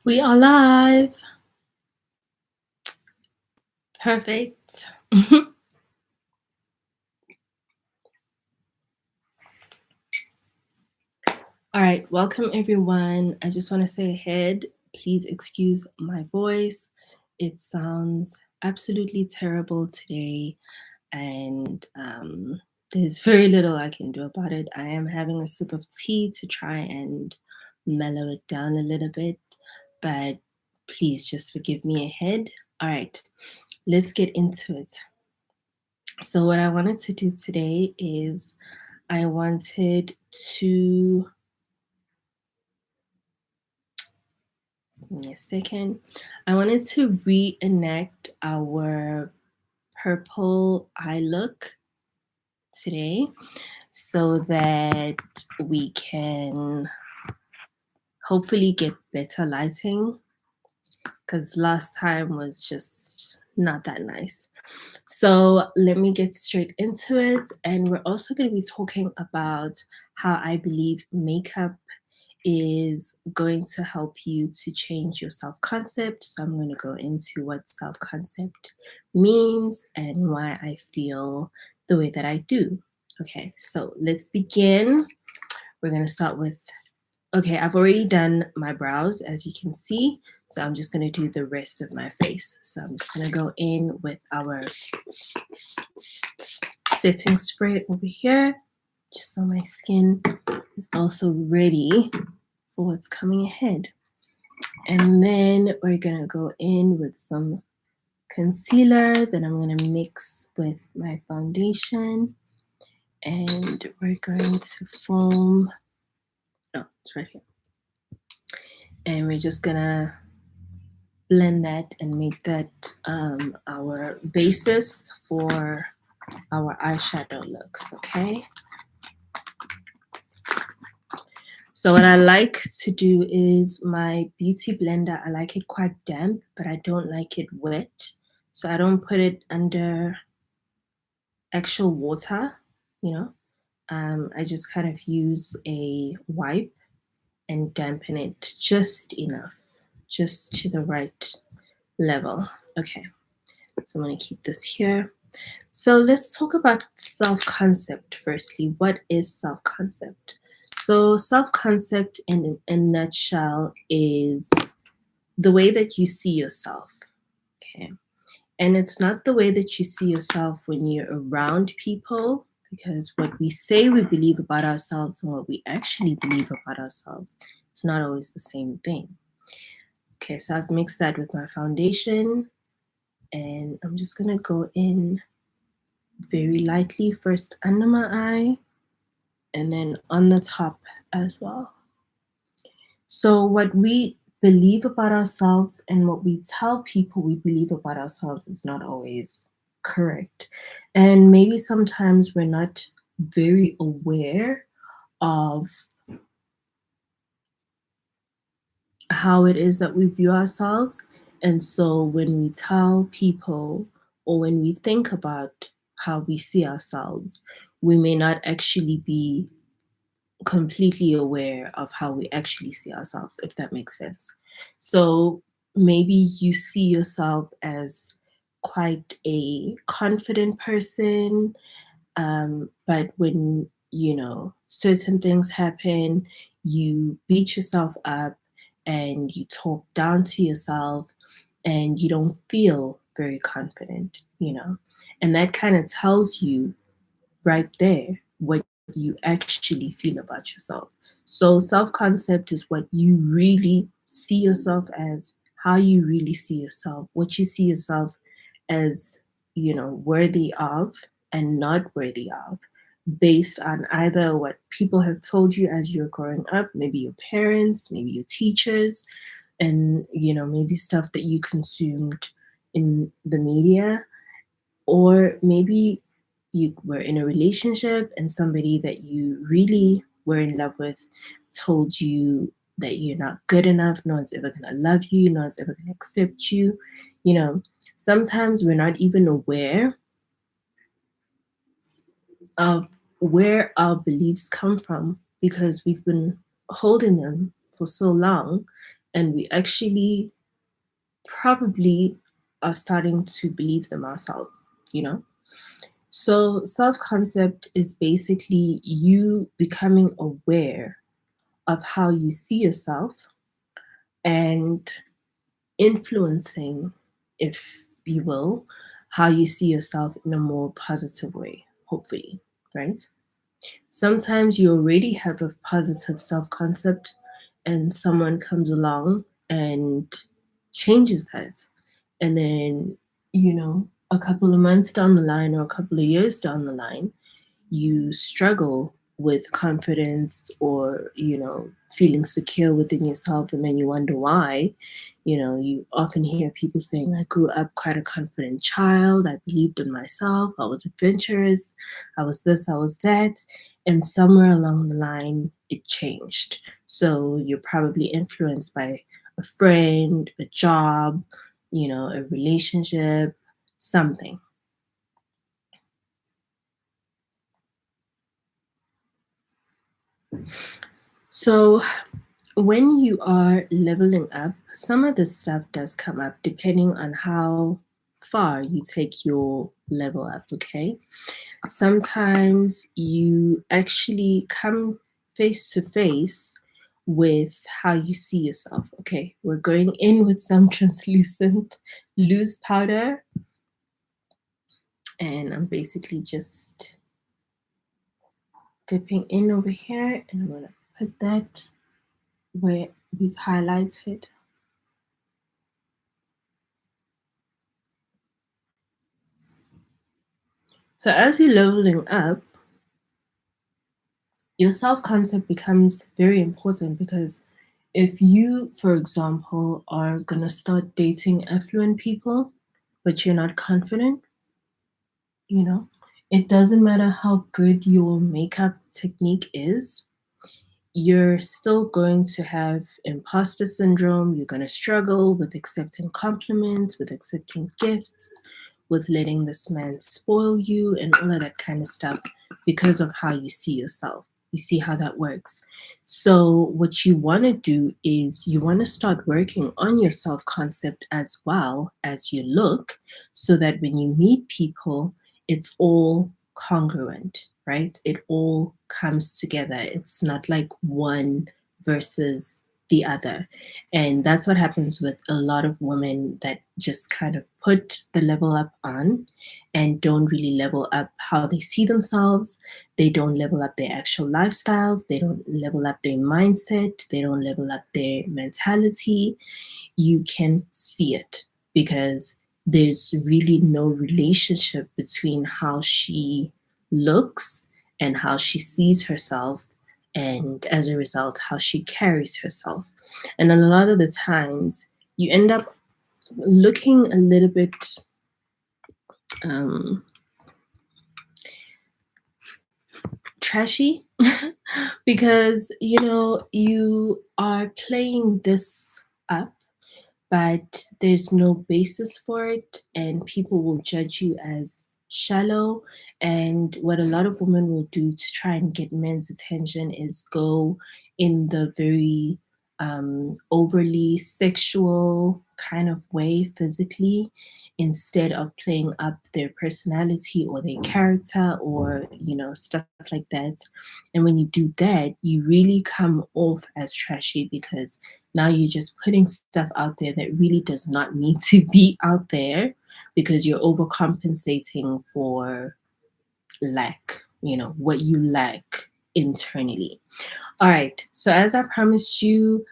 We are live. Perfect. All right, welcome everyone. I just want to say ahead, please excuse my voice. It sounds absolutely terrible today, and there's very little I can do about it. I am having a sip of tea to try and mellow it down a little bit, but please just forgive me ahead. All right, let's get into it. So, what I wanted to do today is I wanted to, give me a second, I wanted to reenact our purple eye look today so that we can hopefully get better lighting because last time was just not that nice. So let me get straight into it. And we're also going to be talking about how I believe makeup is going to help you to change your self concept. So I'm going to go into what self concept means and why I feel the way that I do. Okay, so let's begin. We're going to start with, okay, I've already done my brows as you can see. So I'm just going to do the rest of my face. So I'm just going to go in with our setting spray over here, just so my skin is also ready for what's coming ahead. And then we're gonna go in with some concealer that I'm gonna mix with my foundation, and we're going to foam. Oh, it's right here. And we're just gonna blend that and make that our basis for our eyeshadow looks. Okay. So what I like to do is my beauty blender, I like it quite damp, but I don't like it wet. So I don't put it under actual water, you know. I just kind of use a wipe and dampen it just enough, just to the right level. Okay, so I'm gonna keep this here. So let's talk about self-concept firstly. What is self-concept? So self-concept in a nutshell is the way that you see yourself. Okay. And it's not the way that you see yourself when you're around people, because what we say we believe about ourselves and what we actually believe about ourselves is not always the same thing. Okay, so I've mixed that with my foundation, and I'm just gonna go in very lightly first under my eye and then on the top as well. So, what we believe about ourselves and what we tell people we believe about ourselves is not always correct. And maybe sometimes we're not very aware of how it is that we view ourselves. And so, when we tell people or when we think about how we see ourselves, we may not actually be completely aware of how we actually see ourselves, if that makes sense. So maybe you see yourself as quite a confident person, but when certain things happen, you beat yourself up and you talk down to yourself and you don't feel very confident. And that kind of tells you right there what you actually feel about yourself. So, self concept is what you really see yourself as, how you really see yourself, what you see yourself as, worthy of and not worthy of, based on either what people have told you as you're growing up, maybe your parents, maybe your teachers, and, maybe stuff that you consumed in the media, or maybe you were in a relationship and somebody that you really were in love with told you that you're not good enough, no one's ever going to love you, no one's ever going to accept you. You know, sometimes we're not even aware of where our beliefs come from because we've been holding them for so long and we actually probably are starting to believe them ourselves, you know? So, self concept is basically you becoming aware of how you see yourself and influencing, if you will, how you see yourself in a more positive way, hopefully, right? Sometimes you already have a positive self concept, and someone comes along and changes that. And then, a couple of months down the line or a couple of years down the line, you struggle with confidence or feeling secure within yourself, and then you wonder why. You often hear people saying, I grew up quite a confident child, I believed in myself, I was adventurous, I was this, I was that, and somewhere along the line it changed. So you're probably influenced by a friend, a job, a relationship, something. So when you are leveling up, some of this stuff does come up depending on how far you take your level up, okay? Sometimes you actually come face to face with how you see yourself. Okay, we're going in with some translucent loose powder, and I'm basically just dipping in over here, and I'm gonna put that where we've highlighted. So as you're leveling up, your self concept becomes very important because if you, for example, are gonna start dating affluent people, but you're not confident, you know, it doesn't matter how good your makeup technique is, you're still going to have imposter syndrome. You're going to struggle with accepting compliments, with accepting gifts, with letting this man spoil you, and all of that kind of stuff because of how you see yourself. You see how that works. So, what you want to do is you want to start working on your self concept as well as you look, so that when you meet people, it's all congruent, right? It all comes together. It's not like one versus the other. And that's what happens with a lot of women that just kind of put the level up on and don't really level up how they see themselves. They don't level up their actual lifestyles. They don't level up their mindset. They don't level up their mentality. You can see it because there's really no relationship between how she looks and how she sees herself, and as a result how she carries herself. And a lot of the times you end up looking a little bit um, trashy because you are playing this up, but there's no basis for it, and people will judge you as shallow. And what a lot of women will do to try and get men's attention is go in the very overly sexual kind of way physically, instead of playing up their personality or their character or stuff like that. And when you do that, you really come off as trashy because now you're just putting stuff out there that really does not need to be out there because you're overcompensating for lack, what you lack internally. All right. So as I promised you,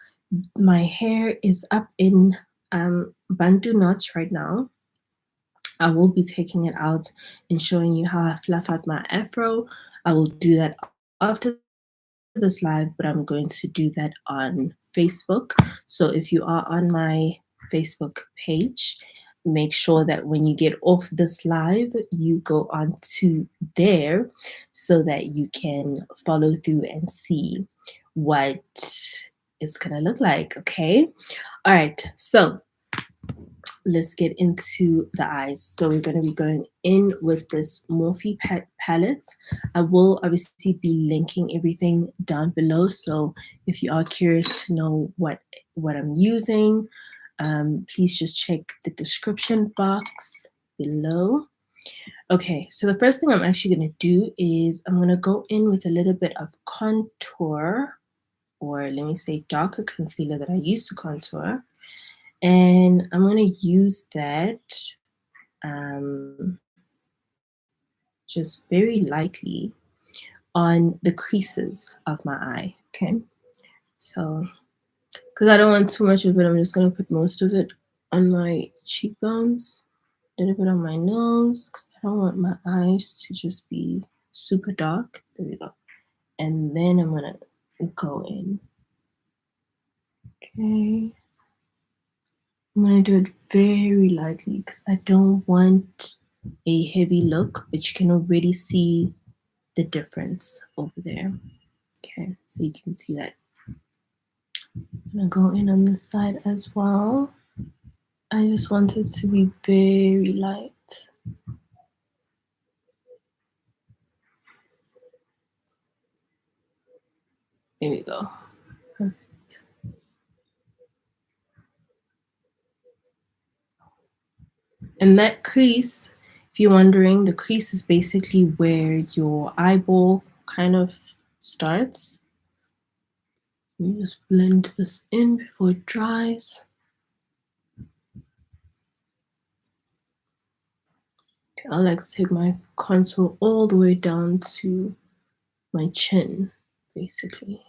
my hair is up in bantu knots right now. I will be taking it out and showing you how I fluff out my afro. I will do that after this live, but I'm going to do that on Facebook. So if you are on my Facebook page, make sure that when you get off this live, you go on to there so that you can follow through and see what it's going to look like. Okay. All right. So let's get into the eyes. So we're going to be going in with this Morphe palette. I will obviously be linking everything down below. So if you are curious to know what I'm using, please just check the description box below. Okay, so the first thing I'm actually going to do is I'm going to go in with a little bit of contour, or let me say darker concealer that I use to contour. And I'm going to use that just very lightly on the creases of my eye, okay? So, because I don't want too much of it, I'm just going to put most of it on my cheekbones, a little bit on my nose, because I don't want my eyes to just be super dark. There we go. And then I'm going to go in. Okay. I'm going to do it very lightly because I don't want a heavy look, but you can already see the difference over there. Okay, so you can see that. I'm going to go in on this side as well. I just want it to be very light. There we go. Perfect. And that crease, if you're wondering, the crease is basically where your eyeball kind of starts. Let me just blend this in before it dries. Okay, I like to take my contour all the way down to my chin, basically.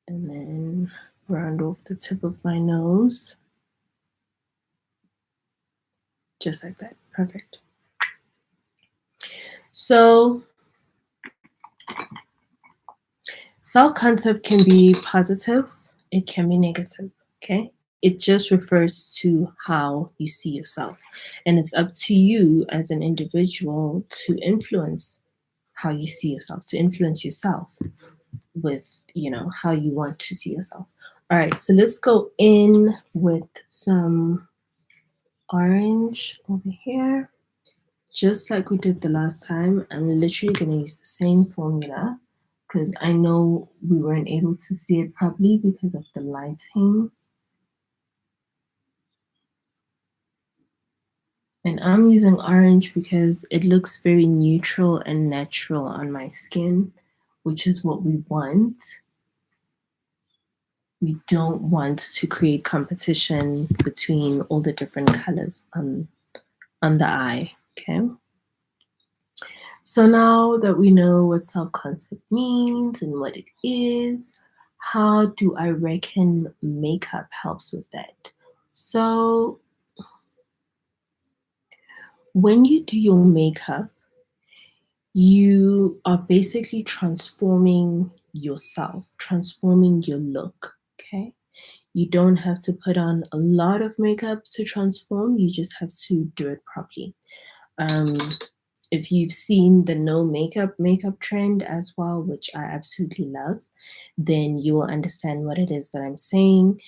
And then round off the tip of my nose. Just like that. Perfect. So self-concept can be positive, it can be negative, okay? It just refers to how you see yourself. And it's up to you as an individual to influence how you see yourself, to influence yourself with, how you want to see yourself. All right, so let's go in with some orange over here. Just like we did the last time, I'm literally going to use the same formula because I know we weren't able to see it properly because of the lighting. And I'm using orange because it looks very neutral and natural on my skin, which is what we want. We don't want to create competition between all the different colors on the eye, okay? So now that we know what self-concept means and what it is, how do I reckon makeup helps with that? So when you do your makeup, you are basically transforming yourself, transforming your look, okay? You don't have to put on a lot of makeup to transform, you just have to do it properly. If you've seen the no makeup trend as well, which I absolutely love, then you will understand what it is that I'm saying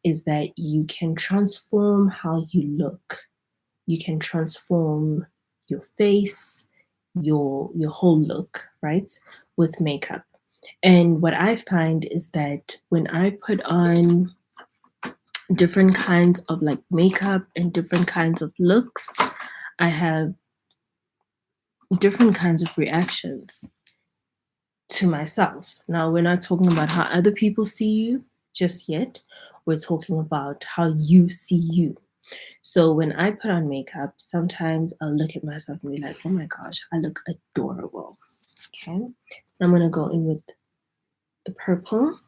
is that you can transform how you look. You can transform your face, your whole look, right? With makeup. And what I find is that when I put on different kinds of like makeup and different kinds of looks, I have different kinds of reactions to myself. Now, we're not talking about how other people see you just yet. We're talking about how you see you. So when I put on makeup, sometimes I'll look at myself and be like, oh my gosh, I look adorable. Okay. I'm going to go in with the purple.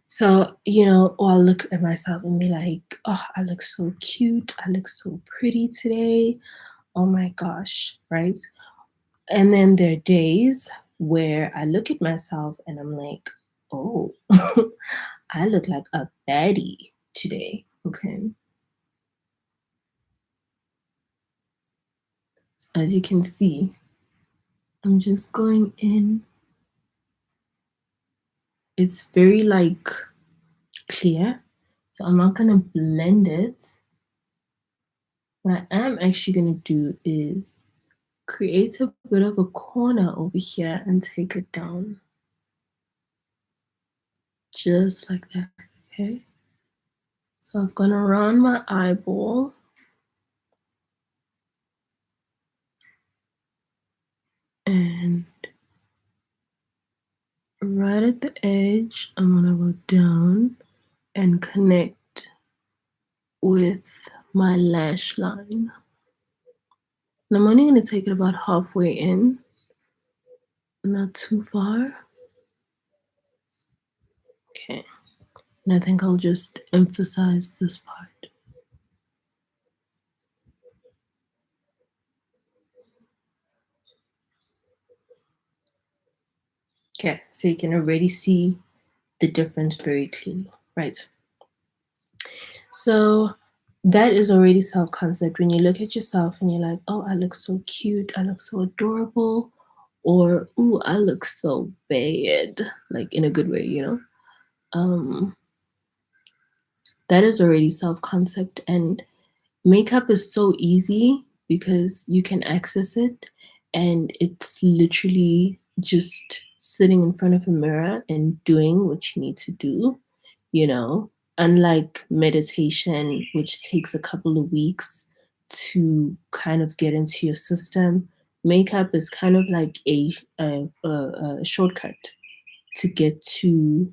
So, or I'll look at myself and be like, oh, I look so cute. I look so pretty today. Oh my gosh, right? And then there are days where I look at myself and I'm like, oh, I look like a baddie today. Okay. As you can see, I'm just going in. It's very like clear. So I'm not gonna blend it. What I am actually gonna do is create a bit of a corner over here and take it down. Just like that, okay? So I've gone around my eyeball. And right at the edge, I'm gonna go down and connect with my lash line. And I'm only gonna take it about halfway in, not too far. Okay, and I think I'll just emphasize this part. Okay, so you can already see the difference very clearly, right? So that is already self-concept. When you look at yourself and you're like, oh, I look so cute, I look so adorable, or ooh, I look so bad, like in a good way, you know? That is already self-concept, and makeup is so easy because you can access it, and it's literally just sitting in front of a mirror and doing what you need to do, you know? Unlike meditation, which takes a couple of weeks to kind of get into your system, makeup is kind of like a shortcut to get to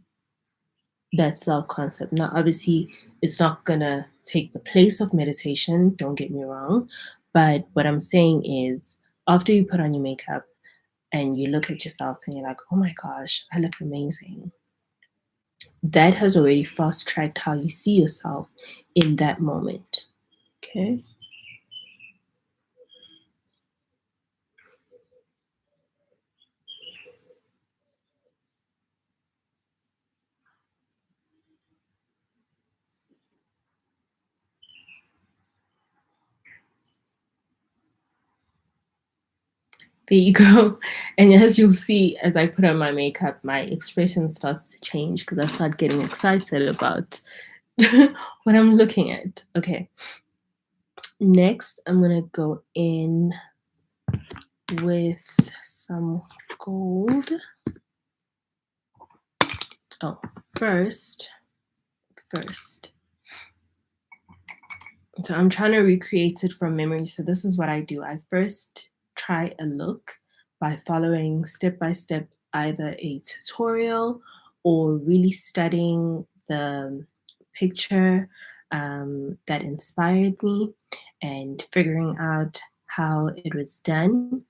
that self concept. Now, obviously, it's not gonna take the place of meditation, don't get me wrong. But what I'm saying is, after you put on your makeup and you look at yourself and you're like, oh my gosh, I look amazing, that has already fast tracked how you see yourself in that moment. Okay. There you go. And as you'll see, as I put on my makeup, my expression starts to change because I start getting excited about what I'm looking at. Okay. Next, I'm gonna go in with some gold. Oh, first. So I'm trying to recreate it from memory. So this is what I do. I first try a look by following step by step either a tutorial or really studying the picture that inspired me and figuring out how it was done.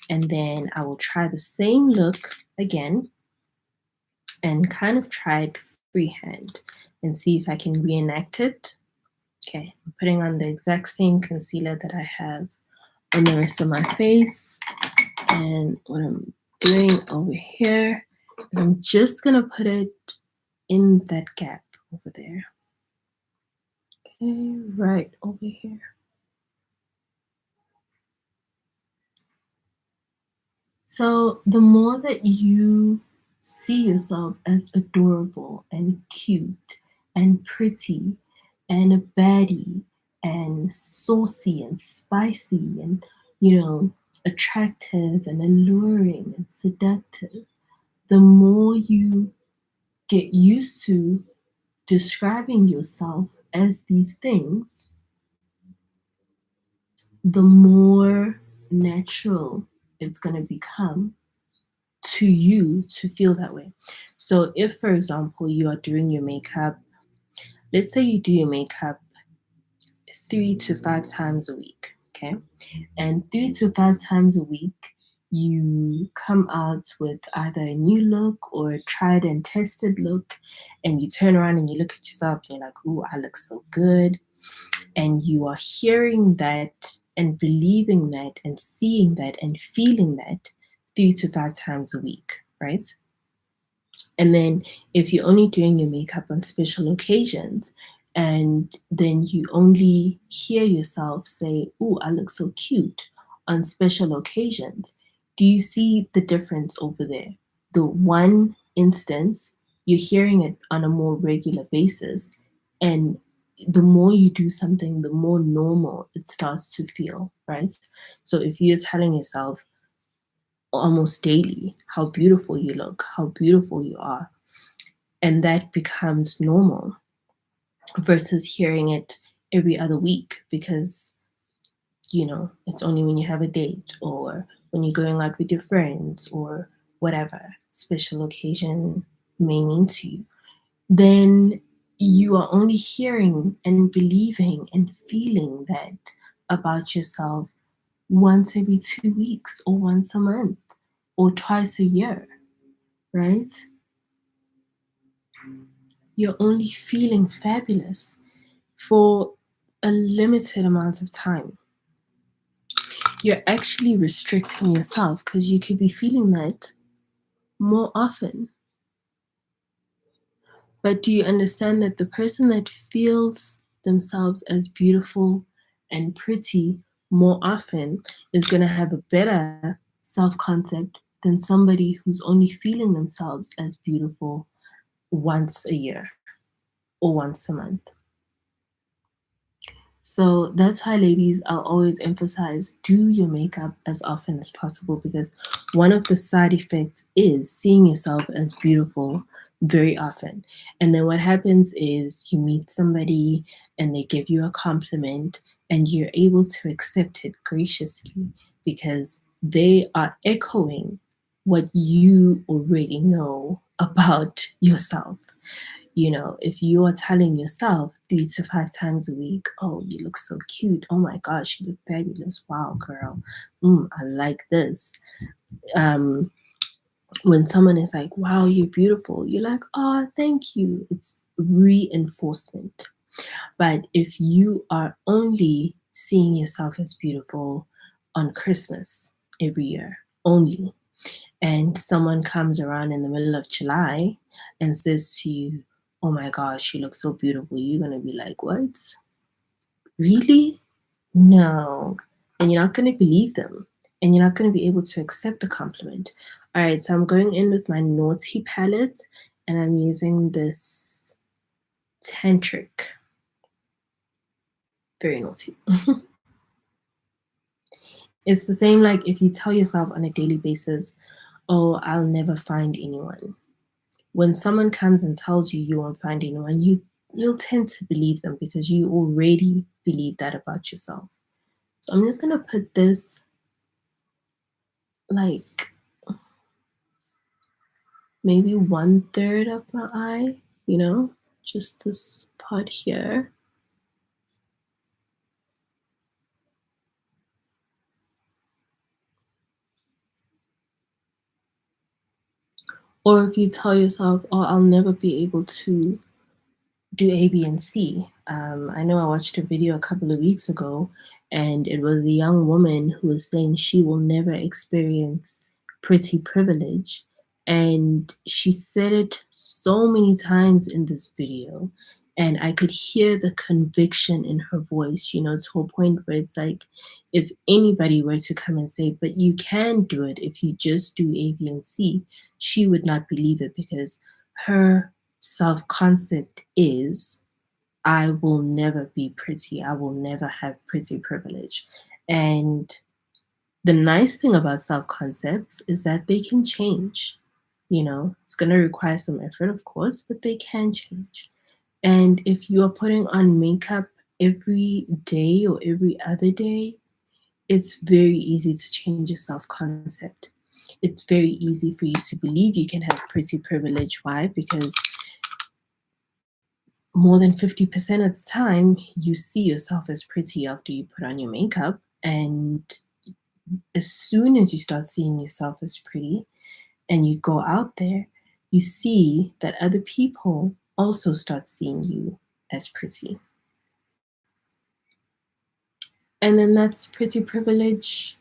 And then I will try the same look again and kind of try it freehand and see if I can reenact it. Okay, I'm putting on the exact same concealer that I have on the rest of my face. And what I'm doing over here is I'm just gonna put it in that gap over there. Okay, right over here. So the more that you see yourself as adorable and cute and pretty and a baddie and saucy and spicy and, you know, attractive and alluring and seductive, the more you get used to describing yourself as these things, the more natural it's going to become to you to feel that way. So, if, for example, you are doing your makeup, let's say you do your makeup 3 to 5 times a week, okay? And 3 to 5 times a week, you come out with either a new look or a tried and tested look, and you turn around and you look at yourself and you're like, ooh, I look so good. And you are hearing that and believing that and seeing that and feeling that 3 to 5 times a week, right? And then if you're only doing your makeup on special occasions, and then you only hear yourself say, "Ooh, I look so cute" on special occasions, do you see the difference over there? The one instance, you're hearing it on a more regular basis. And the more you do something, the more normal it starts to feel, right? So if you're telling yourself almost daily how beautiful you look, how beautiful you are, and that becomes normal versus hearing it every other week because, it's only when you have a date or when you're going out with your friends or whatever special occasion may mean to you, then you are only hearing and believing and feeling that about yourself once every 2 weeks or once a month or twice a year, right? You're only feeling fabulous for a limited amount of time. You're actually restricting yourself because you could be feeling that more often. But do you understand that the person that feels themselves as beautiful and pretty more often is going to have a better self concept than somebody who's only feeling themselves as beautiful once a year or once a month? So that's why, ladies, I'll always emphasize do your makeup as often as possible because one of the side effects is seeing yourself as beautiful very often. And then what happens is you meet somebody and they give you a compliment and you're able to accept it graciously because they are echoing what you already know about yourself. If you are telling yourself 3 to 5 times a week, oh, you look so cute. Oh my gosh, you look fabulous. Wow, girl. I like this. Um, when someone is like, wow, you're beautiful, you're like, oh, thank you. It's reinforcement. But if you are only seeing yourself as beautiful on Christmas every year, only, and someone comes around in the middle of July and says to you, oh my gosh, you look so beautiful, you're going to be like, what? Really? No. And you're not going to believe them. And you're not going to be able to accept the compliment. All right, so I'm going in with my naughty palette and I'm using this tantric. Very naughty. It's the same like if you tell yourself on a daily basis, oh, I'll never find anyone. When someone comes and tells you you won't find anyone, you'll tend to believe them because you already believe that about yourself. So I'm just gonna put this like maybe 1/3 of my eye, just this part here. Or if you tell yourself, oh, I'll never be able to do A, B, and C. I know I watched a video a couple of weeks ago, and it was a young woman who was saying she will never experience pretty privilege. And she said it so many times in this video, and I could hear the conviction in her voice, to a point where it's like if anybody were to come and say, but you can do it if you just do A, B, and C, she would not believe it because her self concept is I will never be pretty. I will never have pretty privilege. And the nice thing about self concepts is that they can change. It's going to require some effort, of course, but they can change. And if you are putting on makeup every day or every other day, it's very easy to change your self concept. It's very easy for you to believe you can have pretty privilege. Why? Because more than 50% of the time, you see yourself as pretty after you put on your makeup. And as soon as you start seeing yourself as pretty and you go out there, you see that other people also start seeing you as pretty. And then that's pretty privilege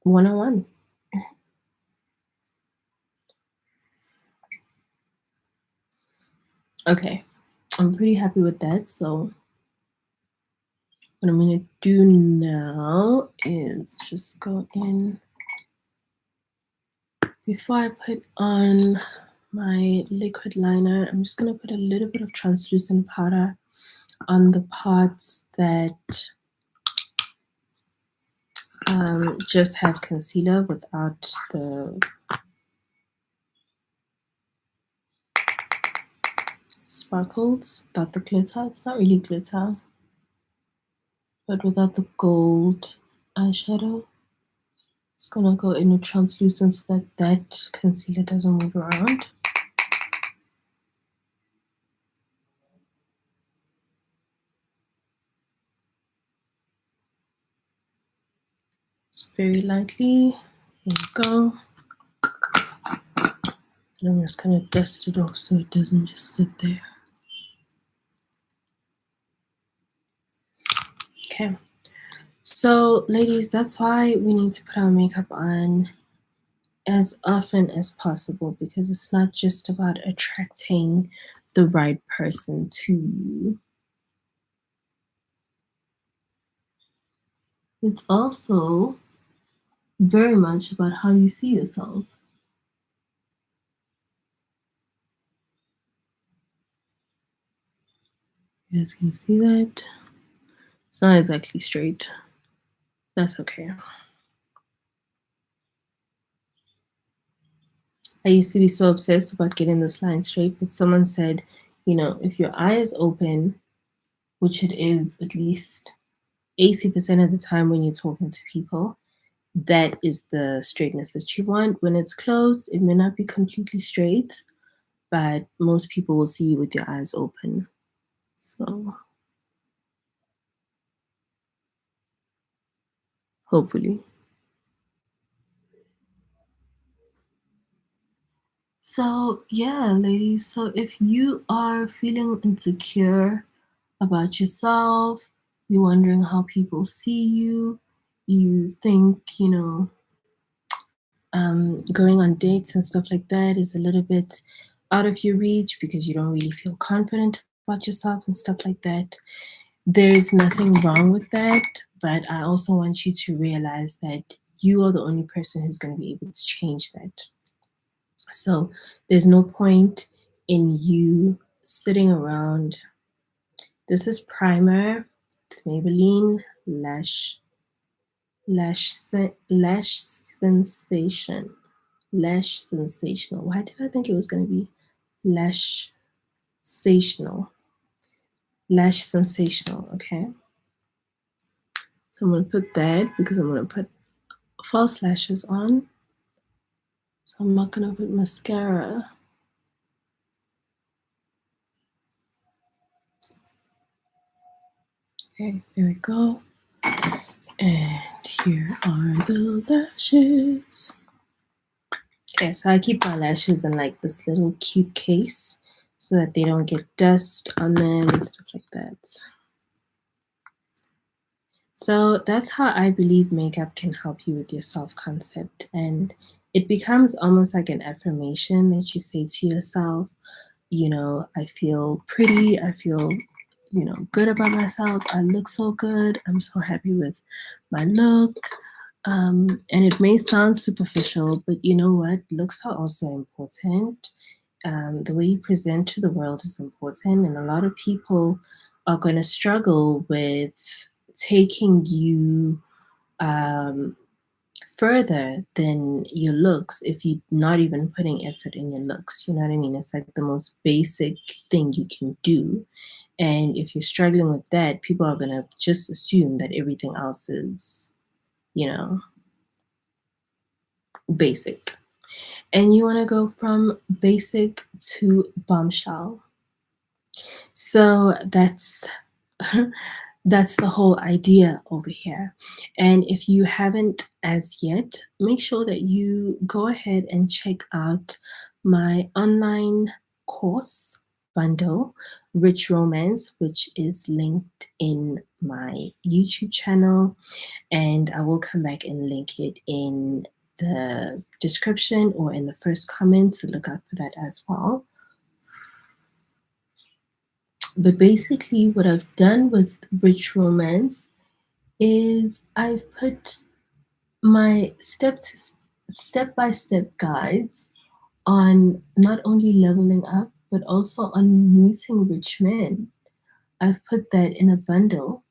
101. Okay, I'm pretty happy with that. So what I'm going to do now is just go in before I put on my liquid liner. I'm just going to put a little bit of translucent powder on the parts that just have concealer without the sparkles, without the glitter. It's not really glitter, but without the gold eyeshadow. It's gonna go in a translucent so that that concealer doesn't move around. Just very lightly. Here we go. And I'm just gonna dust it off so it doesn't just sit there. Okay. So, ladies, that's why we need to put our makeup on as often as possible, because it's not just about attracting the right person to you. It's also very much about how you see yourself. You guys can see that. It's not exactly straight. That's okay. I used to be so obsessed about getting this line straight, but someone said, you know, if your eye is open, which it is at least 80% of the time when you're talking to people, that is the straightness that you want. When it's closed, it may not be completely straight, but most people will see you with your eyes open. So hopefully. So yeah, ladies, so if you are feeling insecure about yourself, you're wondering how people see you, you think, you know, going on dates and stuff like that is a little bit out of your reach because you don't really feel confident about yourself and stuff like that. There's nothing wrong with that, but I also want you to realize that you are the only person who's going to be able to change that. So there's no point in you sitting around. This is primer. It's Maybelline Lash Sensation. Lash Sensational. Why did I think it was going to be Lash Sensational? Lash Sensational, okay? So I'm going to put that because I'm going to put false lashes on. So I'm not going to put mascara. Okay, there we go. And here are the lashes. Okay, so I keep my lashes in like this little cute case so that they don't get dust on them and stuff like that. So that's how I believe makeup can help you with your self-concept. And it becomes almost like an affirmation that you say to yourself, you know, I feel pretty, I feel, you know, good about myself, I look so good, I'm so happy with my look. And it may sound superficial, but you know what? Looks are also important. The way you present to the world is important, and a lot of people are going to struggle with taking you um, further than your looks if you're not even putting effort in your looks. You know what I mean? It's like the most basic thing you can do. And if you're struggling with that, people are going to just assume that everything else is, you know, basic. And you want to go from basic to bombshell. So that's that's the whole idea over here. And if you haven't as yet, make sure that you go ahead and check out my online course bundle, Rich Romance, which is linked in my YouTube channel. And I will come back and link it in the description or in the first comment, so look out for that as well. But basically, what I've done with Rich Romance is I've put my step by step guides on not only leveling up, but also on meeting rich men. I've put that in a bundle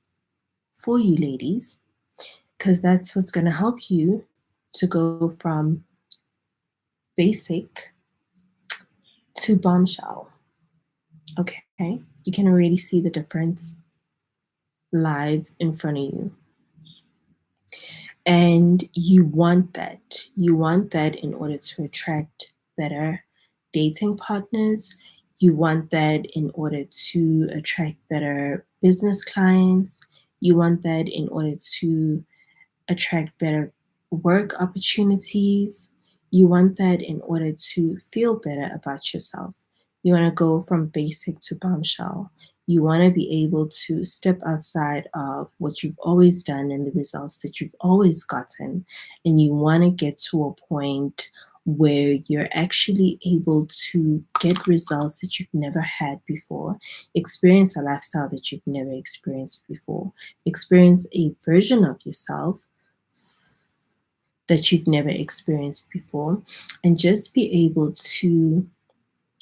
for you ladies, because that's what's going to help you to go from basic to bombshell. Okay, you can already see the difference live in front of you. And you want that. You want that in order to attract better dating partners. You want that in order to attract better business clients. You want that in order to attract better work opportunities. You want that in order to feel better about yourself. You want to go from basic to bombshell. You want to be able to step outside of what you've always done and the results that you've always gotten. And you want to get to a point where you're actually able to get results that you've never had before, experience a lifestyle that you've never experienced before, experience a version of yourself that you've never experienced before, and just be able to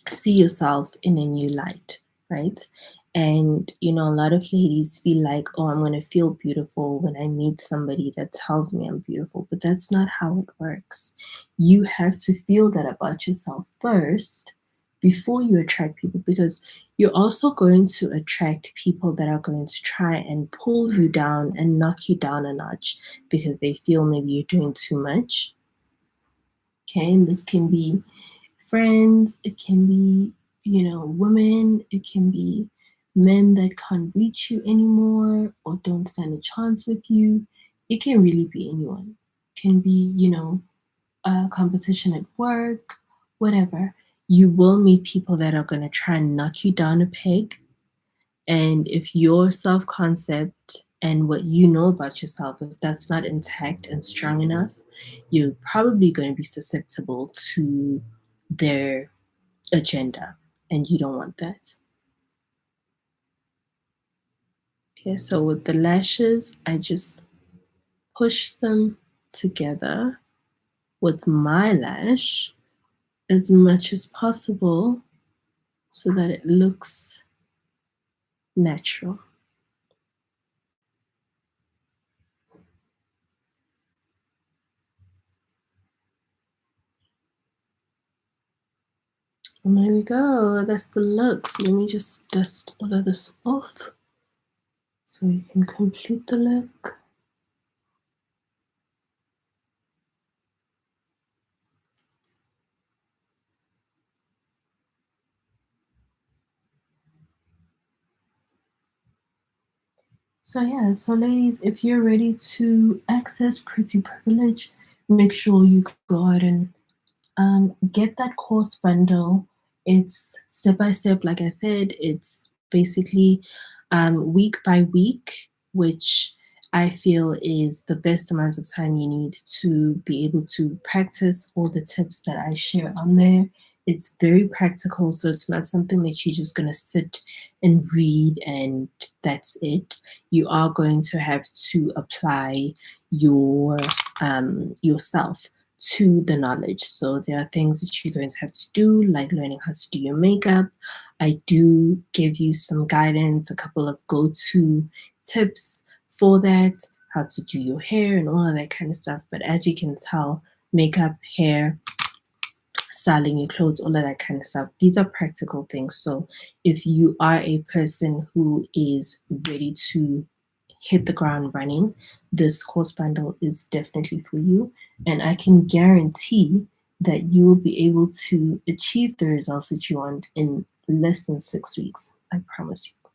see yourself in a new light, right? And a lot of ladies feel like, oh, I'm going to feel beautiful when I meet somebody that tells me I'm beautiful, but that's not how it works. You have to feel that about yourself first before you attract people, because you're also going to attract people that are going to try and pull you down and knock you down a notch because they feel maybe you're doing too much. Okay, and this can be friends, it can be, women, it can be men that can't reach you anymore or don't stand a chance with you. It can really be anyone. It can be, a competition at work, whatever. You will meet people that are going to try and knock you down a peg. And if your self concept and what you know about yourself, if that's not intact and strong enough, you're probably going to be susceptible to their agenda, and you don't want that. Okay, so with the lashes, I just push them together with my lash as much as possible so that it looks natural. And there we go, that's the look. So let me just dust all of this off so you can complete the look. So yeah, so ladies, if you're ready to access pretty privilege, make sure you go ahead and get that course bundle. It's step by step, like I said, it's basically week by week, which I feel is the best amount of time you need to be able to practice all the tips that I share on there. It's very practical, so it's not something that you're just going to sit and read and that's it. You are going to have to apply your yourself to the knowledge. So there are things that you're going to have to do, like learning how to do your makeup. I do give you some guidance, a couple of go-to tips for that, how to do your hair and all of that kind of stuff. But as you can tell, makeup, hair, styling your clothes, all of that kind of stuff, these are practical things. So if you are a person who is ready to hit the ground running, this course bundle is definitely for you. And I can guarantee that you will be able to achieve the results that you want in less than 6 weeks. I promise you.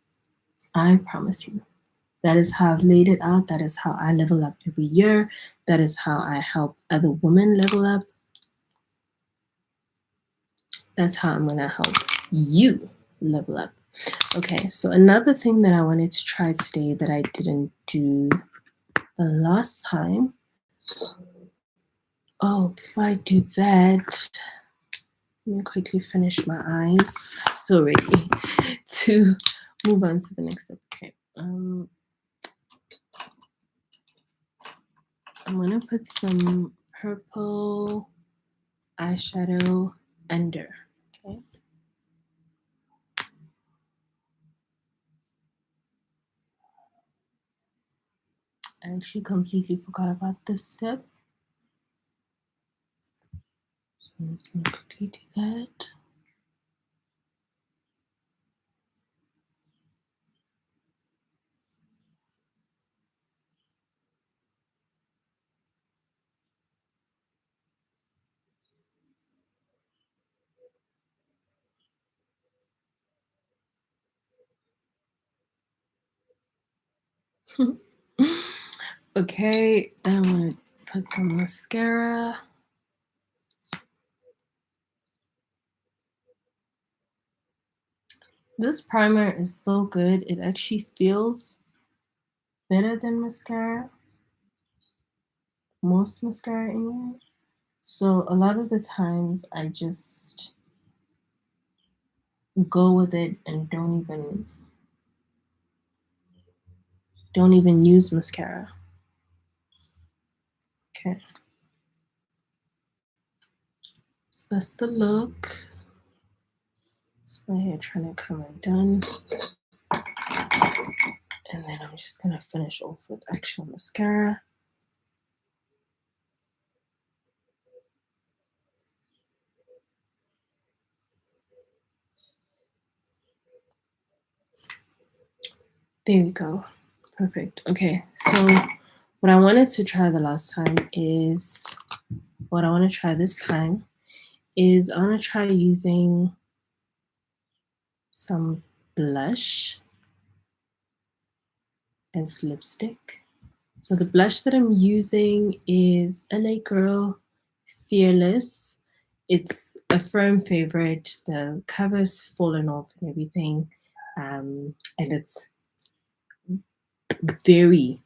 I promise you. That is how I've laid it out. That is how I level up every year. That is how I help other women level up. That's how I'm going to help you level up. Okay, so another thing that I wanted to try today that I didn't do the last time. Oh, before I do that, let me quickly finish my eyes. I'm so ready to move on to the next step. Okay. I'm gonna put some purple eyeshadow under. Okay. I actually completely forgot about this step. So I'm just going to quickly do that. Okay, then I'm going to put some mascara. This primer is so good. It actually feels better than mascara. Most mascara anyway. So a lot of the times I just go with it and don't even use mascara. Okay. So that's the look. So my hair trying to come undone. And then I'm just gonna finish off with actual mascara. There we go. Perfect. Okay, so what I wanted to try the last time is what I want to try this time is I want to try using some blush and lipstick. So the blush that I'm using is LA Girl Fearless. It's a firm favorite. The cover's fallen off and everything. And it's very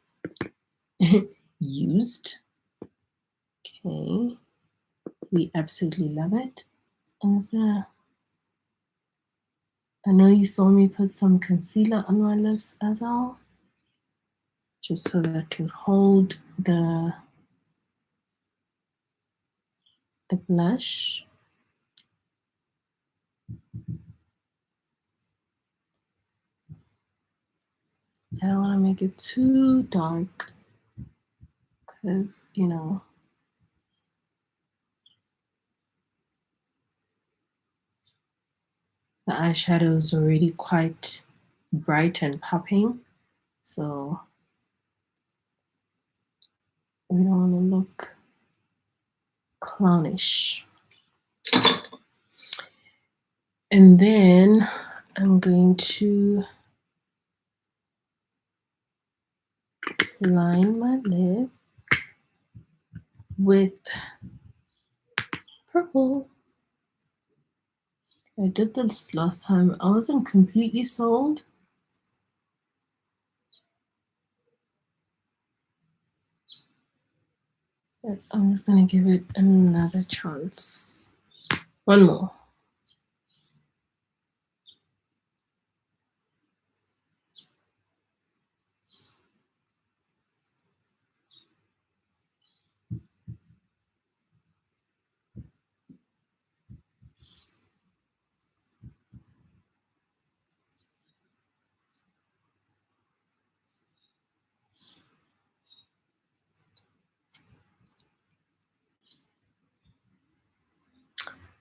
used. Okay. We absolutely love it. And I know you saw me put some concealer on my lips as well. Just so that I can hold the blush. I don't want to make it too dark because, you know, the eyeshadow is already quite bright and popping. So we don't want to look clownish. And then I'm going to line my lip with purple. I did this last time. I wasn't completely sold. But I'm just gonna give it another chance. One more.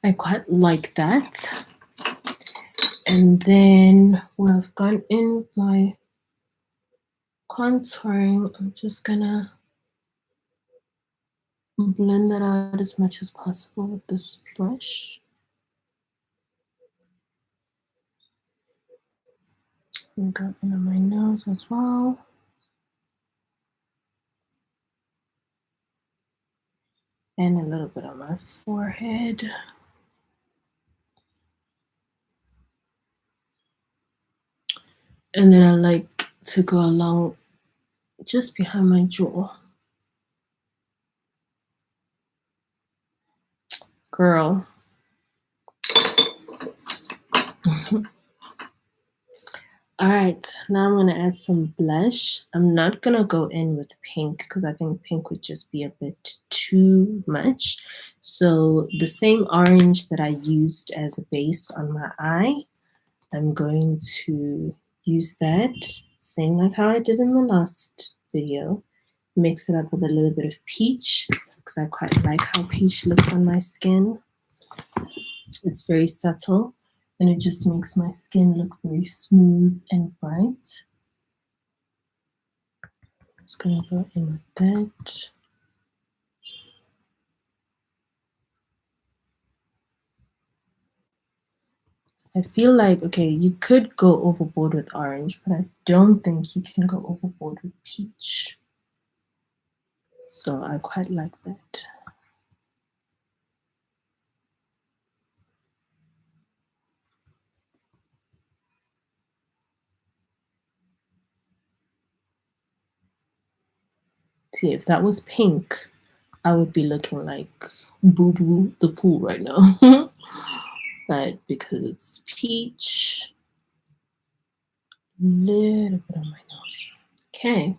I quite like that. And then when I've gone in with my contouring, I'm just gonna blend that out as much as possible with this brush. And go in on my nose as well. And a little bit on my forehead. And then I like to go along just behind my jaw. Girl. All right, now I'm gonna add some blush. I'm not gonna go in with pink because I think pink would just be a bit too too much. So the same orange that I used as a base on my eye, I'm going to use that, same like how I did in the last video. Mix it up with a little bit of peach, because I quite like how peach looks on my skin. It's very subtle, and it just makes my skin look very smooth and bright. I'm just gonna go in with that. I feel like, okay, you could go overboard with orange, but I don't think you can go overboard with peach. So I quite like that. See, if that was pink, I would be looking like Boo Boo the Fool right now. But because it's peach, a little bit on my nose. Okay.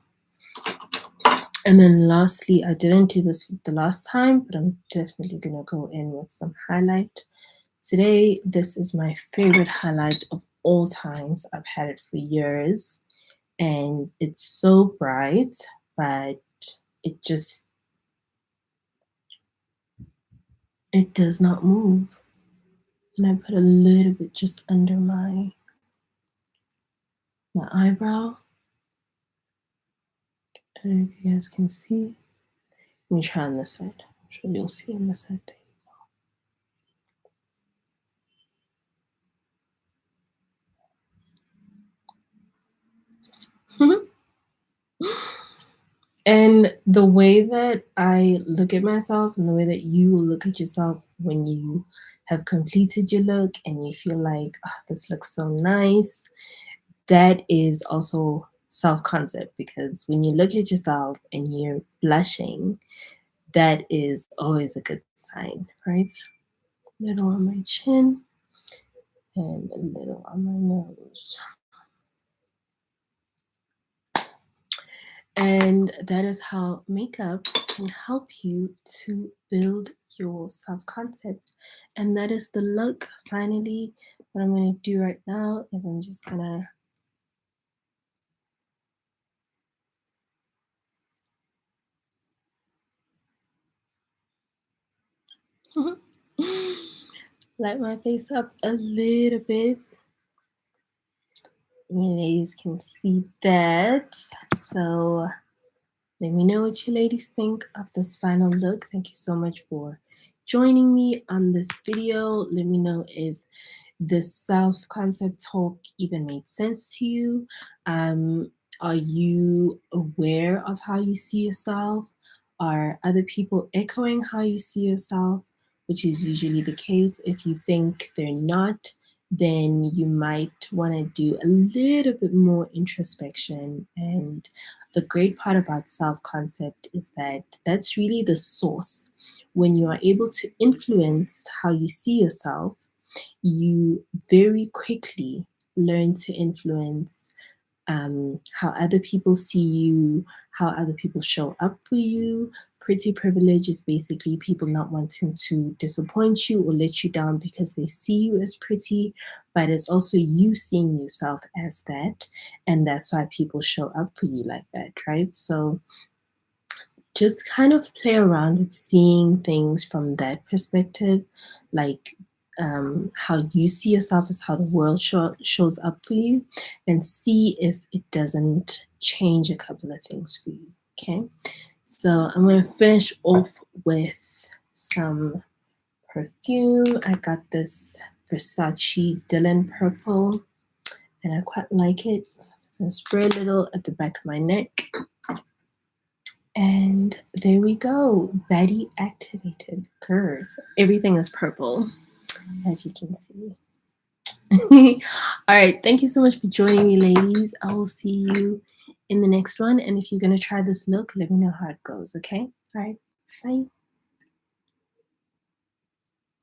And then lastly, I didn't do this the last time, but I'm definitely gonna go in with some highlight. Today, this is my favorite highlight of all times. I've had it for years, and it's so bright, but it does not move. And I put a little bit just under my eyebrow. I don't know if you guys can see. Let me try on this side. I'm sure you'll see on this side. And the way that I look at myself and the way that you look at yourself when you have completed your look and you feel like, oh, this looks so nice, that is also self-concept, because when you look at yourself and you're blushing, that is always a good sign, right? A little on my chin and a little on my nose. And that is how makeup can help you to build your self-concept. And that is the look. Finally, what I'm going to do right now is I'm just going to light my face up a little bit. You ladies can see that. So let me know what you ladies think of this final look. Thank you so much for joining me on this video. Let me know if this self-concept talk even made sense to you. Are you aware of how you see yourself? Are other people echoing how you see yourself? Which is usually the case. If you think they're not, then you might want to do a little bit more introspection. And the great part about self-concept is that that's really the source. When you are able to influence how you see yourself, you very quickly learn to influence how other people see you, how other people show up for you. Pretty privilege is basically people not wanting to disappoint you or let you down because they see you as pretty, but it's also you seeing yourself as that. And that's why people show up for you like that, right? So just kind of play around with seeing things from that perspective, like how you see yourself as how the world shows up for you, and see if it doesn't change a couple of things for you. Okay, so I'm going to finish off with some perfume. I got this Versace Dylan Purple, and I quite like it. So I'm just going to spray a little at the back of my neck. And there we go, Betty activated. Curse. Everything is purple, as you can see. All right, thank you so much for joining me, ladies. I will see you in the next one. And if you're going to try this look, let me know how it goes, okay? All right, bye.